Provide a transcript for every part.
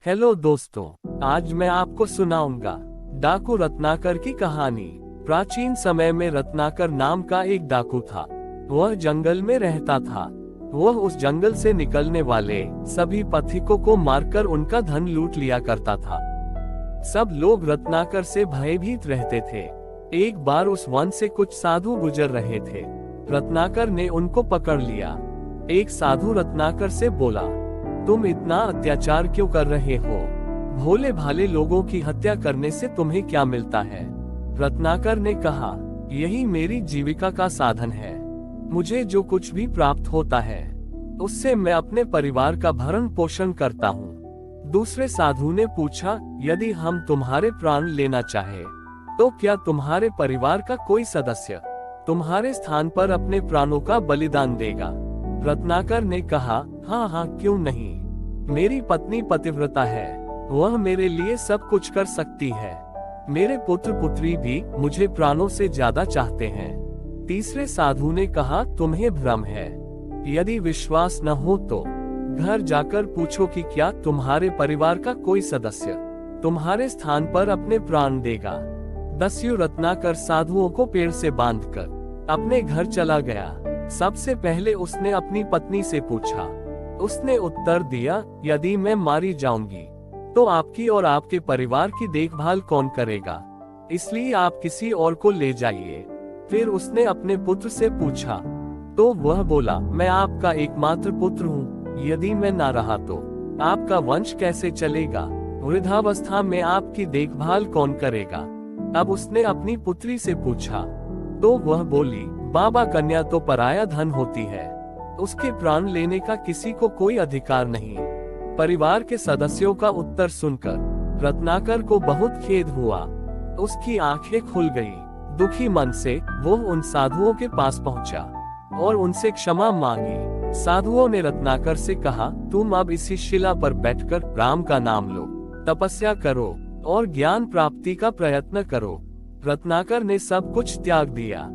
Hello दोस्तों, आज मैं आपको सुनाऊंगा डाकू रत्नाकर की कहानी। प्राचीन समय में रत्नाकर नाम का एक डाकू था। वह जंगल में रहता था। वह उस जंगल से निकलने वाले सभी पथिकों को मारकर उनका धन लूट लिया करता था। सब लोग रत्नाकर से भयभीत रहते थे। एक बार उस वन से कुछ साधु गुजर रहे थे। रत्नाकर ने उनको पकड़ लिया। एक साधु रत्नाकर से बोला, तुम इतना अत्याचार क्यों कर रहे हो? भोले भाले लोगों की हत्या करने से तुम्हें क्या मिलता है? रत्नाकर ने कहा, यही मेरी जीविका का साधन है। मुझे जो कुछ भी प्राप्त होता है उससे मैं अपने परिवार का भरण पोषण करता हूँ। दूसरे साधु ने पूछा, यदि हम तुम्हारे प्राण लेना चाहे तो क्या तुम्हारे परिवार का कोई सदस्य तुम्हारे स्थान पर अपने प्राणों का बलिदान देगा? रत्नाकर ने कहा, हाँ हाँ, क्यों नहीं। मेरी पत्नी पतिव्रता है, वह मेरे लिए सब कुछ कर सकती है। मेरे पुत्र पुत्री भी मुझे प्राणों से ज्यादा चाहते हैं। तीसरे साधु ने कहा, तुम्हें भ्रम है। यदि विश्वास न हो तो घर जाकर पूछो कि क्या तुम्हारे परिवार का कोई सदस्य तुम्हारे स्थान पर अपने प्राण देगा। दस्यु रत्नाकर साधुओं को पेड़ से बांधकर अपने घर चला गया। सबसे पहले उसने अपनी पत्नी से पूछा। उसने उत्तर दिया, यदि मैं मारी जाऊंगी तो आपकी और आपके परिवार की देखभाल कौन करेगा? इसलिए आप किसी और को ले जाइए। फिर उसने अपने पुत्र से पूछा तो वह बोला, मैं आपका एकमात्र पुत्र हूँ। यदि मैं ना रहा तो आपका वंश कैसे चलेगा? वृद्धावस्था में आपकी देखभाल कौन करेगा? अब उसने अपनी पुत्री से पूछा तो वह बोली, बाबा, कन्या तो पराया धन होती है, उसके प्राण लेने का किसी को कोई अधिकार नहीं। परिवार के सदस्यों का उत्तर सुनकर रत्नाकर को बहुत खेद हुआ। उसकी आंखें खुल गई। दुखी मन से वो उन साधुओं के पास पहुंचा और उनसे क्षमा मांगी। साधुओं ने रत्नाकर से कहा, तुम अब इसी शिला पर बैठकर राम का नाम लो, तपस्या करो और ज्ञान प्राप्ति का प्रयत्न करो। रत्नाकर ने सब कुछ त्याग दिया।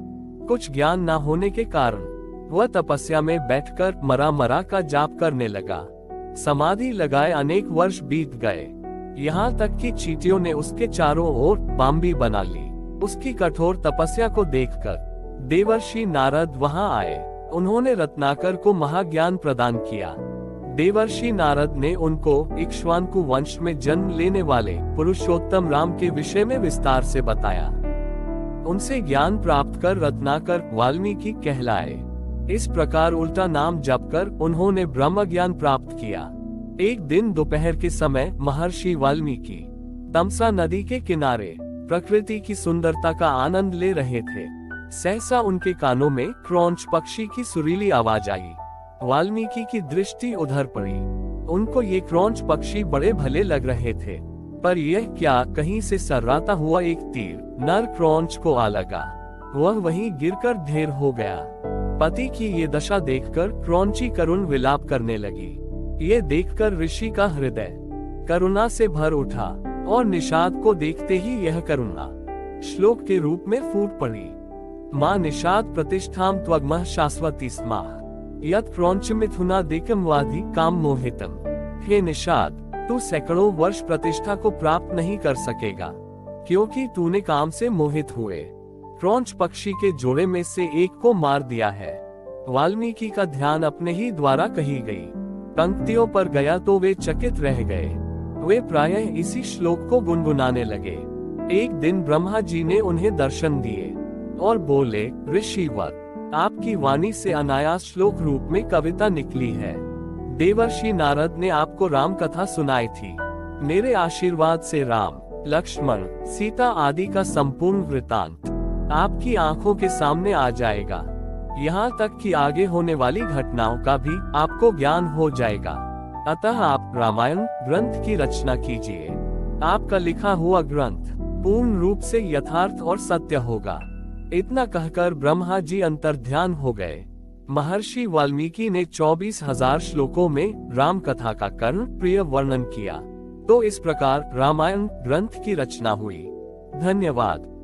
कुछ ज्ञान न होने के कारण वह तपस्या में बैठकर मरा का जाप करने लगा। समाधि लगाए अनेक वर्ष बीत गए। यहाँ तक कि चींटियों ने उसके चारों ओर बांबी बना ली। उसकी कठोर तपस्या को देखकर देवर्षि नारद वहाँ आए। उन्होंने रत्नाकर को महाज्ञान प्रदान किया। देवर्षि नारद ने उनको इक्ष्वाकु वंश में जन्म लेने वाले पुरुषोत्तम राम के विषय में विस्तार से बताया। उनसे ज्ञान प्राप्त कर रत्नाकर वाल्मीकि कहलाए। इस प्रकार उल्टा नाम जपकर उन्होंने ब्रह्म ज्ञान प्राप्त किया। एक दिन दोपहर के समय महर्षि वाल्मीकि तमसा नदी के किनारे प्रकृति की सुंदरता का आनंद ले रहे थे। सहसा उनके कानों में क्रौंच पक्षी की सुरीली आवाज आई। वाल्मीकि की दृष्टि उधर पड़ी। उनको ये क्रौंच पक्षी बड़े भले लग रहे थे, पर यह क्या, कहीं से सर्राता हुआ एक तीर नर क्रौंच को आ लगा। वह वहीं गिरकर ढेर हो गया। पति की ये दशा देखकर क्रौंची करुण विलाप करने लगी। ये देखकर ऋषि का हृदय करुणा से भर उठा और निषाद को देखते ही यह करुणा श्लोक के रूप में फूट पड़ी। माँ निषाद प्रतिष्ठाम त्वग्मः शाश्वती स्माः यत् क्रौंच मिथुनादिकं वाधि काम मोहितम। हे निषाद, तू सैकड़ों वर्ष प्रतिष्ठा को प्राप्त नहीं कर सकेगा, क्योंकि तूने काम से मोहित हुए क्रौंच पक्षी के जोड़े में से एक को मार दिया है। वाल्मीकि का ध्यान अपने ही द्वारा कही गई पंक्तियों पर गया तो वे चकित रह गए। वे प्रायः इसी श्लोक को गुनगुनाने लगे। एक दिन ब्रह्मा जी ने उन्हें दर्शन दिए और बोले, ऋषिवर, आपकी वाणी से अनायास श्लोक रूप में कविता निकली है। देवर्षि नारद ने आपको राम कथा सुनाई थी। मेरे आशीर्वाद से राम, लक्ष्मण, सीता आदि का संपूर्ण वृतांत आपकी आंखों के सामने आ जाएगा। यहाँ तक कि आगे होने वाली घटनाओं का भी आपको ज्ञान हो जाएगा। अतः आप रामायण ग्रंथ की रचना कीजिए। आपका लिखा हुआ ग्रंथ पूर्ण रूप से यथार्थ और सत्य होगा। इतना कहकर ब्रह्मा जी अंतर्ध्यान हो गए। महर्षि वाल्मीकि ने 24,000 श्लोकों में राम कथा का कर्ण प्रिय वर्णन किया। तो इस प्रकार रामायण ग्रंथ की रचना हुई। धन्यवाद।